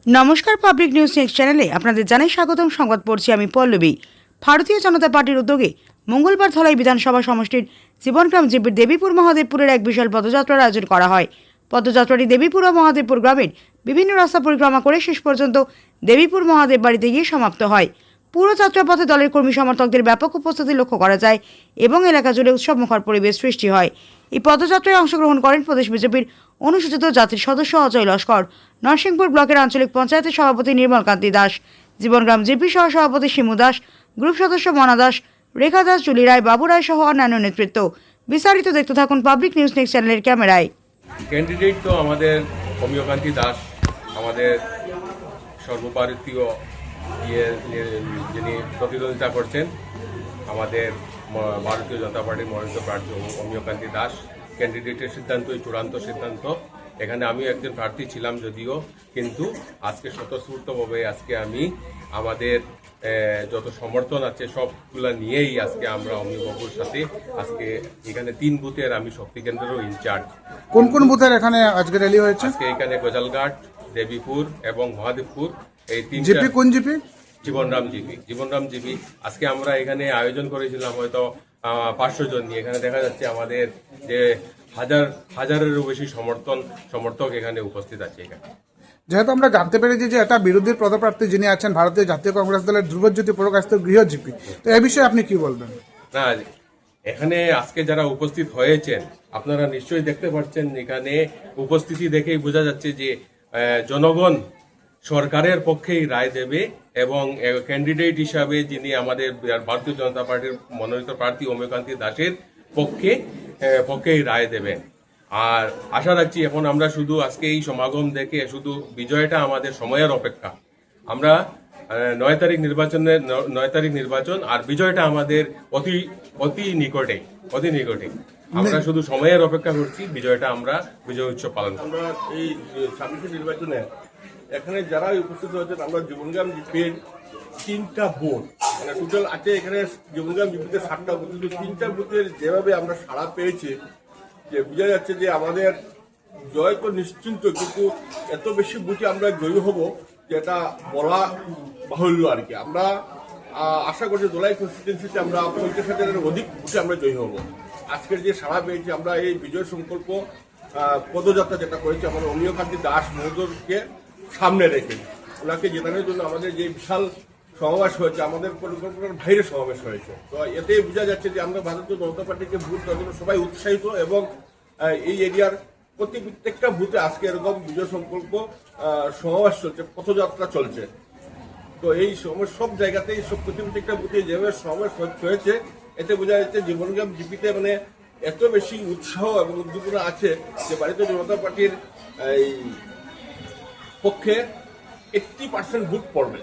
নমস্কার, public news next চ্যানেলে আপনাদের জানাই স্বাগতম। সংবাদ পড়ছি আমি পল্লবী। ভারতীয় জনতা পার্টির উদ্যোগে মঙ্গলবার ধলাই বিধানসভা সমষ্টির জীবনগ্রাম জিপির দেবীপুর মহাদেবপুরের এক বিশাল পদযাত্রার আয়োজন করা হয়। পদযাত্রাটি দেবীপুর ও মহাদেবপুর গ্রামের বিভিন্ন রাস্তা পরিক্রমা করে শেষ পর্যন্ত দেবীপুর মহাদেব বাড়িতে গিয়ে সমাপ্ত হয়। পুরো যাত্রাপথে দলের কর্মী সমর্থকদের ব্যাপক উপস্থিতি লক্ষ্য করা যায় এবং এলাকা জুড়ে উৎসবমুখর পরিবেশ সৃষ্টি হয়। এই পদযাত্রায় অংশগ্রহণ করেন প্রদেশ বিজেপির অনুসূচিত জাতির সদস্য অজয় লস্কর, নরসিংপুর ব্লকের আঞ্চলিক পঞ্চায়েতের সভাপতি নির্মল কান্তি দাস, জীবনগ্রাম জিপি সহ সভাপতি শিমু দাস, গ্রুপ সদস্য মনা দাস, রেখা দাস, জুলি রায়, বাবু রায় সহ অন্যান্য নেতৃত্ব। বিস্তারিত দেখতে থাকুন পাবলিক নিউজ নেক্সট চ্যানেলের ক্যামেরায়। ক্যান্ডিডেট তো আমাদের অমিয়কান্তি দাস, আমাদের সর্বভারতীয় যিনি প্রতিদ্বন্দ্বিতা করছেন, আমাদের ভারতীয় জনতা পার্টির মনোনীত প্রার্থী অমিয়কান্তি দাস। ক্যান্ডিডেটের সিদ্ধান্তই চূড়ান্ত সিদ্ধান্ত। এখানে আমি একজন প্রার্থী ছিলাম যদিও, কিন্তু আজকে স্বতঃস্ফূর্তভাবে আজকে আমি আমাদের যত সমর্থন আছে সবগুলা নিয়েই আজকে আমরা অমিবাবুর সাথে আজকে এখানে 3 বুথের আমি শক্তি কেন্দ্রেরও ইনচার্জ। কোন কোন বুথের এখানে আজকে র্যালি হয়েছে? আজকে এখানে গজালঘাট, দেবীপুর এবং মহাদেবপুর, এই 3 জিপি। কোন জিপি? জীবনরাম জিপি। আজকে আমরা এখানে আয়োজন করেছিলাম হয়তো 500 জন নিয়ে। এখানে দেখা যাচ্ছে আমাদের যে হাজারেরও বেশি সমর্থক এখানে উপস্থিত আছে। এখানে যেহেতু আমরা জানতে পেরেছি যে এটা বিরোধীর পদপ্রার্থী যিনি আছেন ভারতীয় জাতীয় কংগ্রেস দলের ধ্রুবজ্যোতি প্রকাশিত গৃহ জিপি, তো এই বিষয়ে আপনি কি বলবেন? না, এখানে আজকে যারা উপস্থিত হয়েছেন আপনারা নিশ্চয়ই দেখতে পাচ্ছেন, এখানে উপস্থিতি দেখেই বোঝা যাচ্ছে যে জনগণ সরকারের পক্ষেই রায় দেবে এবং ক্যান্ডিডেট হিসাবে যিনি আমাদের ভারতীয় জনতা পার্টির মনোনীত প্রার্থী অমিয়কান্তি দাসের পক্ষেই রায় দেবেন। আর আশা রাখছি এখন আমরা শুধু আজকে এই সমাগম দেখে শুধু বিজয়টা আমাদের সময়ের অপেক্ষা। আমরা 9 তারিখ নির্বাচন আর বিজয়টা আমাদের অতি নিকটে। আমরা শুধু সময়ের অপেক্ষা করছি, বিজয়টা আমরা বিজয় উৎসব পালন করব। আমরা এই 26 নির্বাচনে এখানে যারা উপস্থিত হয়েছেন, আমরা জীবনগ্রাম জিপির 3টা বুথ, মানে টোটাল আছে এখানে জীবনগ্রাম জিপিতে 7টা বুথ, কিন্তু 3টা বুথের যেভাবে আমরা সাড়া পেয়েছি যে বোঝা যাচ্ছে যে আমাদের জয় তো নিশ্চিন্ত, কিন্তু এত বেশি বুথে আমরা জয়ী হব যেটা বলা বাহুল্য আর কি। আমরা আশা করছি দোলাই কনস্টিটুয়েন্সিতে আমরা 50,000-এর অধিক বুথে আমরা জয়ী হব। আজকের যে সাড়া পেয়েছি, আমরা এই বিজয় সংকল্প পদযাত্রা যেটা করেছি আমাদের অমিয়কান্তি দাস মহোদয়কে সামনে রেখে ওনাকে জেতানোর জন্য আমাদের যে বিশাল সমাবেশ হয়েছে, আমাদের পরিকল্পনার বাইরে সমাবেশ হয়েছে। তো এতেই বোঝা যাচ্ছে যে আমরা ভারতীয় জনতা পার্টিকে ভোট দেওয়ার জন্য সবাই উৎসাহিত এবং এই এরিয়ার প্রত্যেকটা বুথে আজকে এরকম বিজয় সংকল্প সমাবেশ চলছে, পথযাত্রা চলছে। তো এই সব জায়গাতেই প্রত্যেকটা বুথে যেভাবে সমাবেশ হয়েছে, এতে বোঝা যাচ্ছে জীবনগ্রাম জিপিতে মানে এত বেশি উৎসাহ এবং উদ্দীপনা আছে যে ভারতীয় জনতা পার্টির এই পক্ষে 80% ভোট পড়বে।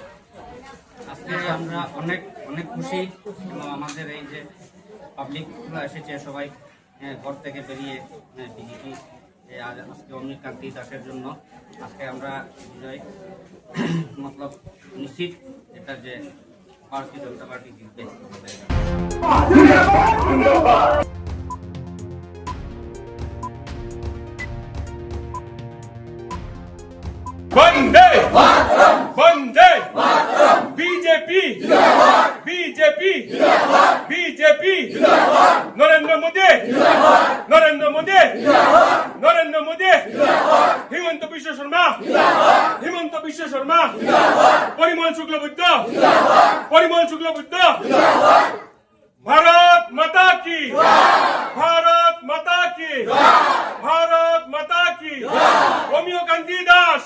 আজকে আমরা অনেক খুশি। আমাদের এই যে পাবলিক এসেছে সবাই ঘর থেকে বেরিয়ে বিজেপি আজকে অমিয়কান্তি দাসের জন্য আজকে আমরা বিজয় মতলব নিশ্চিত এটা যে ভারতীয় জনতা পার্টি জিতবে। বন্দে বন্দে BJP BJP BJP Narendra Modi Narendra Modi Narendra Modi Himanta Biswa Sarma Himanta Biswa Sharma Parimal Shuklabaidya Parimal Shuklabaidya Bharat মাতা কি ভারত মাতা কি ভারত মাতা কি অমিয়কান্তি দাস